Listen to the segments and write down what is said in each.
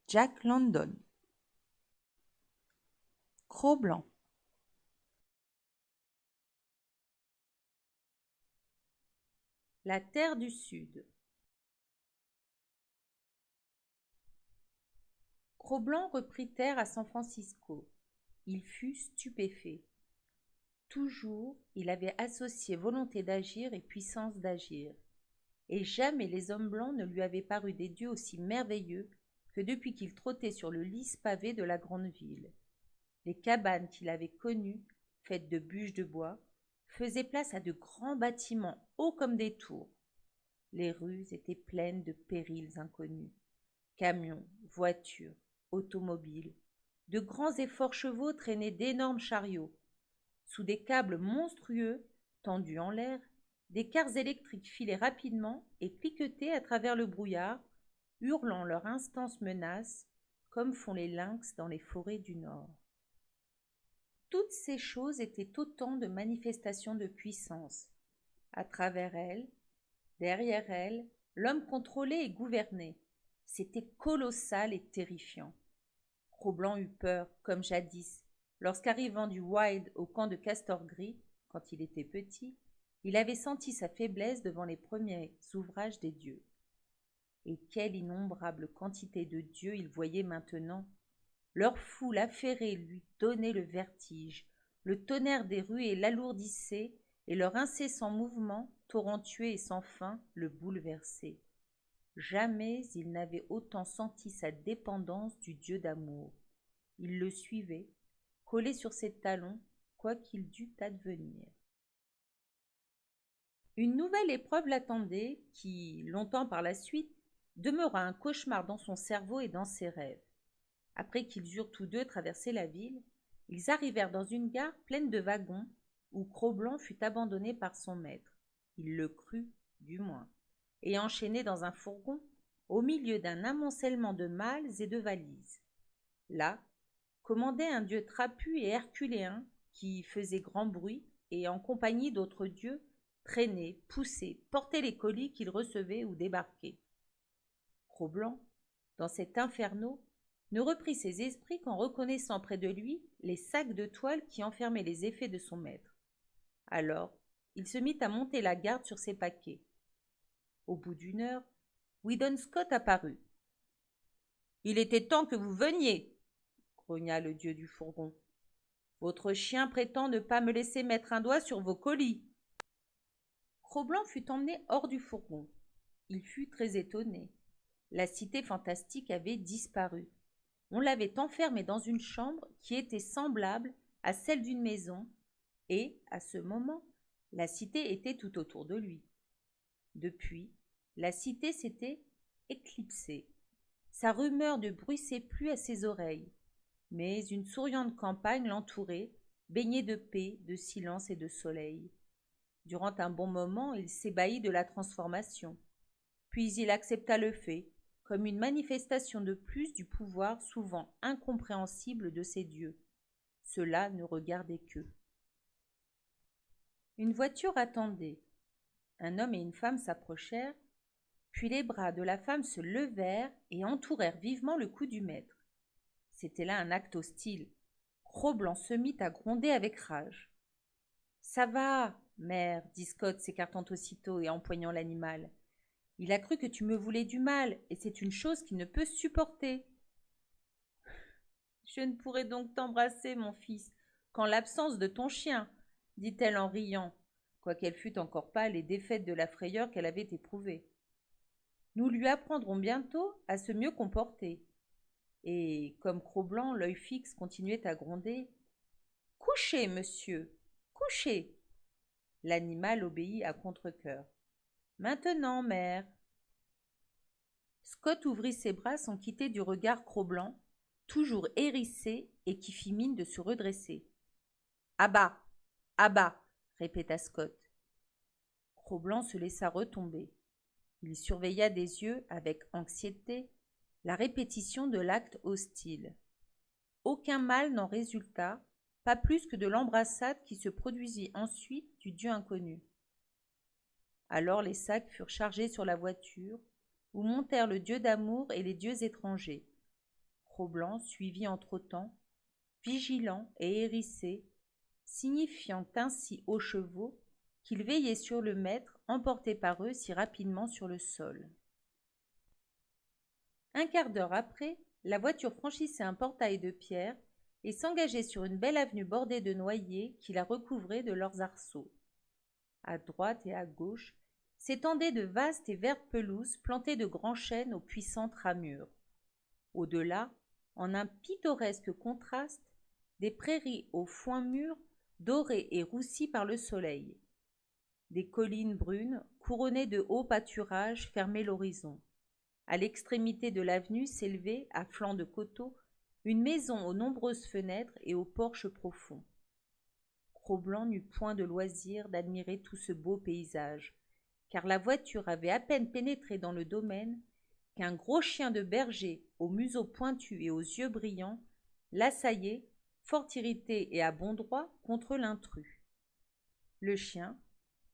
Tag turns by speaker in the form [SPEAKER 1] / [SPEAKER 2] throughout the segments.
[SPEAKER 1] Jack London. Cro-Blanc. La terre du Sud. Cro-Blanc reprit terre à San Francisco. Il fut stupéfait. Toujours, il avait associé volonté d'agir et puissance d'agir. Et jamais les hommes blancs ne lui avaient paru des dieux aussi merveilleux que depuis qu'il trottait sur le lisse pavé de la grande ville. Les cabanes qu'il avait connues, faites de bûches de bois, faisaient place à de grands bâtiments hauts comme des tours. Les rues étaient pleines de périls inconnus. Camions, voitures, automobiles. De grands et forts chevaux traînaient d'énormes chariots. Sous des câbles monstrueux, tendus en l'air, des cars électriques filaient rapidement et cliquetaient à travers le brouillard, hurlant leur intense menace, comme font les lynx dans les forêts du Nord. Toutes ces choses étaient autant de manifestations de puissance. À travers elles, derrière elles, l'homme contrôlait et gouvernait. C'était colossal et terrifiant. Cro-Blanc eut peur, comme jadis, lorsqu'arrivant du Wild au camp de Castor Gris, quand il était petit, il avait senti sa faiblesse devant les premiers ouvrages des dieux. Et quelle innombrable quantité de dieux il voyait maintenant. Leur foule affairée lui donnait le vertige, le tonnerre des rues l'alourdissait, et leur incessant mouvement, torrentueux et sans fin, le bouleversait. Jamais il n'avait autant senti sa dépendance du Dieu d'amour. Il le suivait, collé sur ses talons, quoi qu'il dût advenir. Une nouvelle épreuve l'attendait, qui, longtemps par la suite, demeura un cauchemar dans son cerveau et dans ses rêves. Après qu'ils eurent tous deux traversé la ville, ils arrivèrent dans une gare pleine de wagons, où Cro-Blanc fut abandonné par son maître. Il le crut, du moins, et enchaîné dans un fourgon, au milieu d'un amoncellement de malles et de valises. Là, commandait un dieu trapu et herculéen qui faisait grand bruit et, en compagnie d'autres dieux, traînait, poussait, portait les colis qu'il recevait ou débarquait. Cro-Blanc, dans cet inferno, ne reprit ses esprits qu'en reconnaissant près de lui les sacs de toile qui enfermaient les effets de son maître. Alors, il se mit à monter la garde sur ses paquets. Au bout d'une heure, Weedon Scott apparut. « Il était temps que vous veniez !» grogna le dieu du fourgon. « Votre chien prétend ne pas me laisser mettre un doigt sur vos colis. » Cro-Blanc fut emmené hors du fourgon. Il fut très étonné. La cité fantastique avait disparu. On l'avait enfermé dans une chambre qui était semblable à celle d'une maison, et, à ce moment, la cité était tout autour de lui. Depuis, la cité s'était éclipsée. Sa rumeur ne bruissait plus à ses oreilles, mais une souriante campagne l'entourait, baignée de paix, de silence et de soleil. Durant un bon moment, il s'ébahit de la transformation. Puis il accepta le fait, comme une manifestation de plus du pouvoir souvent incompréhensible de ces dieux. Cela ne regardait qu'eux. Une voiture attendait. Un homme et une femme s'approchèrent, puis les bras de la femme se levèrent et entourèrent vivement le cou du maître. C'était là un acte hostile. Cro-Blanc se mit à gronder avec rage. « Ça va, mère, dit Scott, s'écartant aussitôt et empoignant l'animal. Il a cru que tu me voulais du mal, et c'est une chose qu'il ne peut supporter. »« Je ne pourrai donc t'embrasser, mon fils, qu'en l'absence de ton chien, dit-elle en riant, quoiqu'elle fût encore pâle et défaite de la frayeur qu'elle avait éprouvée. Nous lui apprendrons bientôt à se mieux comporter. Et, comme Cro-Blanc, l'œil fixe, continuait à gronder, « Couchez, monsieur, couchez !» L'animal obéit à contre-cœur. « Maintenant, mère. » Scott ouvrit ses bras sans quitter du regard Cro-Blanc, toujours hérissé et qui fit mine de se redresser. « À bas, à bas !» répéta Scott. Cro-Blanc se laissa retomber. Il surveilla des yeux, avec anxiété, la répétition de l'acte hostile. Aucun mal n'en résulta, pas plus que de l'embrassade qui se produisit ensuite du dieu inconnu. Alors les sacs furent chargés sur la voiture, où montèrent le dieu d'amour et les dieux étrangers. Cro-Blanc suivit en trottant, vigilant et hérissé, signifiant ainsi aux chevaux qu'il veillait sur le maître emporté par eux si rapidement sur le sol. Un quart d'heure après, la voiture franchissait un portail de pierre et s'engageait sur une belle avenue bordée de noyers qui la recouvraient de leurs arceaux. À droite et à gauche s'étendaient de vastes et vertes pelouses plantées de grands chênes aux puissantes ramures. Au-delà, en un pittoresque contraste, des prairies aux foins mûrs, dorées et roussies par le soleil. Des collines brunes, couronnées de hauts pâturages, fermaient l'horizon. À l'extrémité de l'avenue s'élevait, à flanc de coteau, une maison aux nombreuses fenêtres et aux porches profonds. Cro-Blanc n'eut point de loisir d'admirer tout ce beau paysage, car la voiture avait à peine pénétré dans le domaine qu'un gros chien de berger, au museau pointu et aux yeux brillants, l'assaillait, fort irrité et à bon droit, contre l'intrus. Le chien,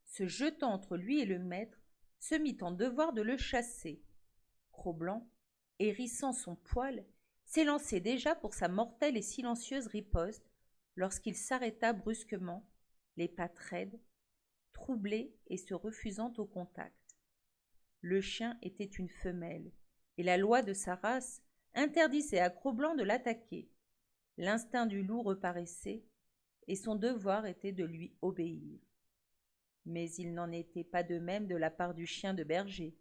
[SPEAKER 1] se jetant entre lui et le maître, se mit en devoir de le chasser. Cro-Blanc, hérissant son poil, s'élançait déjà pour sa mortelle et silencieuse riposte lorsqu'il s'arrêta brusquement, les pattes raides, troublé et se refusant au contact. Le chien était une femelle, et la loi de sa race interdisait à Cro-Blanc de l'attaquer. L'instinct du loup reparaissait, et son devoir était de lui obéir. Mais il n'en était pas de même de la part du chien de berger.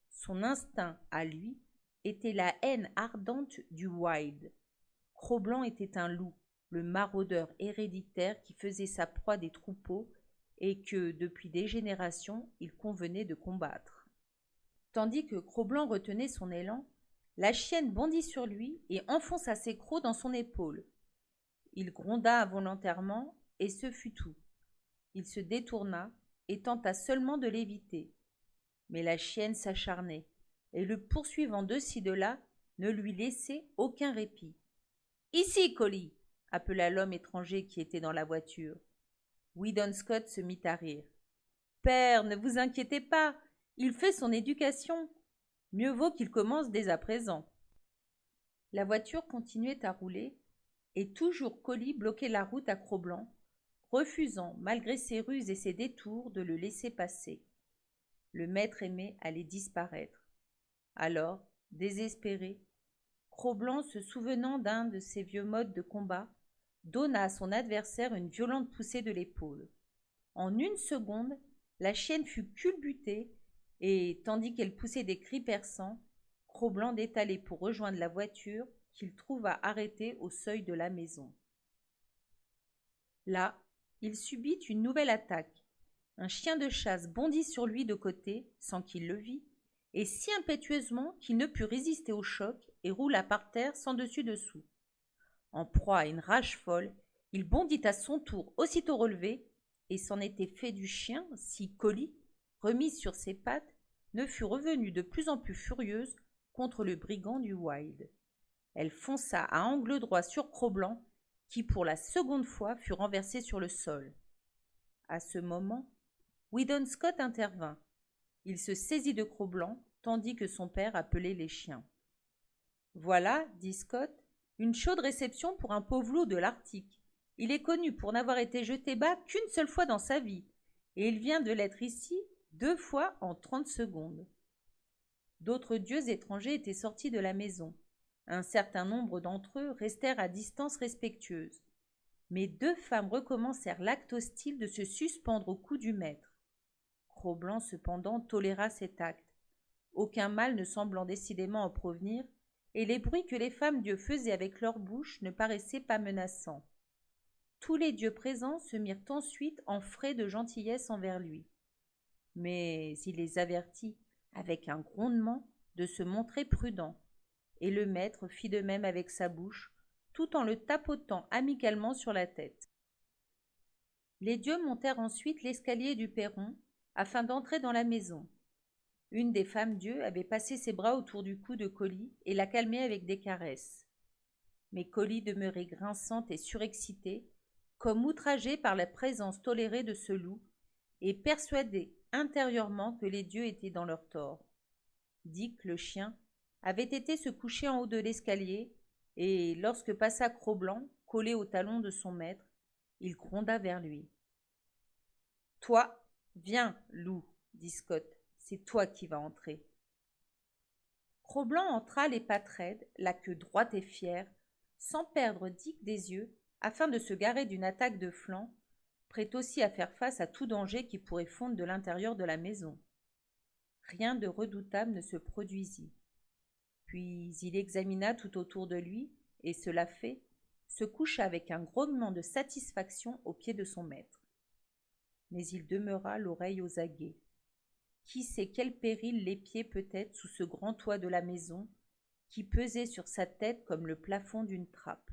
[SPEAKER 1] Son instinct, à lui, était la haine ardente du wild. Cro-Blanc était un loup, le maraudeur héréditaire qui faisait sa proie des troupeaux et que, depuis des générations, il convenait de combattre. Tandis que Cro-Blanc retenait son élan, la chienne bondit sur lui et enfonça ses crocs dans son épaule. Il gronda involontairement, et ce fut tout. Il se détourna et tenta seulement de l'éviter. Mais la chienne s'acharnait, et le poursuivant de ci de là ne lui laissait aucun répit. « Ici, Collie !» appela l'homme étranger qui était dans la voiture. Weedon Scott se mit à rire. « Père, ne vous inquiétez pas, il fait son éducation. Mieux vaut qu'il commence dès à présent. » La voiture continuait à rouler, et toujours Collie bloquait la route à Cro-Blanc, refusant, malgré ses ruses et ses détours, de le laisser passer. Le maître aimé allait disparaître. Alors, désespéré, Cro-Blanc, se souvenant d'un de ses vieux modes de combat, donna à son adversaire une violente poussée de l'épaule. En une seconde, la chienne fut culbutée et, tandis qu'elle poussait des cris perçants, Cro-Blanc détalait pour rejoindre la voiture qu'il trouva arrêtée au seuil de la maison. Là, il subit une nouvelle attaque. Un chien de chasse bondit sur lui de côté, sans qu'il le vît, et si impétueusement qu'il ne put résister au choc et roula par terre sans dessus-dessous. En proie à une rage folle, il bondit à son tour aussitôt relevé, et s'en était fait du chien si Collie, remise sur ses pattes, ne fut revenue de plus en plus furieuse contre le brigand du wild. Elle fonça à angle droit sur Cro-Blanc, qui pour la seconde fois fut renversé sur le sol. À ce moment, Weedon Scott intervint. Il se saisit de Cro-Blanc, tandis que son père appelait les chiens. « Voilà, dit Scott, une chaude réception pour un pauvre loup de l'Arctique. Il est connu pour n'avoir été jeté bas qu'une seule fois dans sa vie, et il vient de l'être ici 2 fois en 30 secondes. » D'autres dieux étrangers étaient sortis de la maison. Un certain nombre d'entre eux restèrent à distance respectueuse. Mais 2 femmes recommencèrent l'acte hostile de se suspendre au cou du maître. Cro-Blanc, cependant, toléra cet acte, aucun mal ne semblant décidément en provenir, et les bruits que les femmes dieux faisaient avec leur bouche ne paraissaient pas menaçants. Tous les dieux présents se mirent ensuite en frais de gentillesse envers lui. Mais il les avertit, avec un grondement, de se montrer prudent, et le maître fit de même avec sa bouche, tout en le tapotant amicalement sur la tête. Les dieux montèrent ensuite l'escalier du perron, afin d'entrer dans la maison. Une des femmes dieux avait passé ses bras autour du cou de Collie et la calmait avec des caresses. Mais Collie demeurait grinçante et surexcitée, comme outragée par la présence tolérée de ce loup, et persuadée intérieurement que les dieux étaient dans leur tort. Dick, le chien, avait été se coucher en haut de l'escalier, et lorsque passa Cro-Blanc, collé au talon de son maître, il gronda vers lui. « Toi, viens, loup, dit Scott, c'est toi qui vas entrer. » Cro-Blanc entra les pattes raides, la queue droite et fière, sans perdre Dick des yeux, afin de se garer d'une attaque de flanc, prêt aussi à faire face à tout danger qui pourrait fondre de l'intérieur de la maison. Rien de redoutable ne se produisit. Puis il examina tout autour de lui, et cela fait, se coucha avec un grognement de satisfaction aux pieds de son maître. Mais il demeura l'oreille aux aguets. Qui sait quel péril l'épiait peut-être sous ce grand toit de la maison, qui pesait sur sa tête comme le plafond d'une trappe.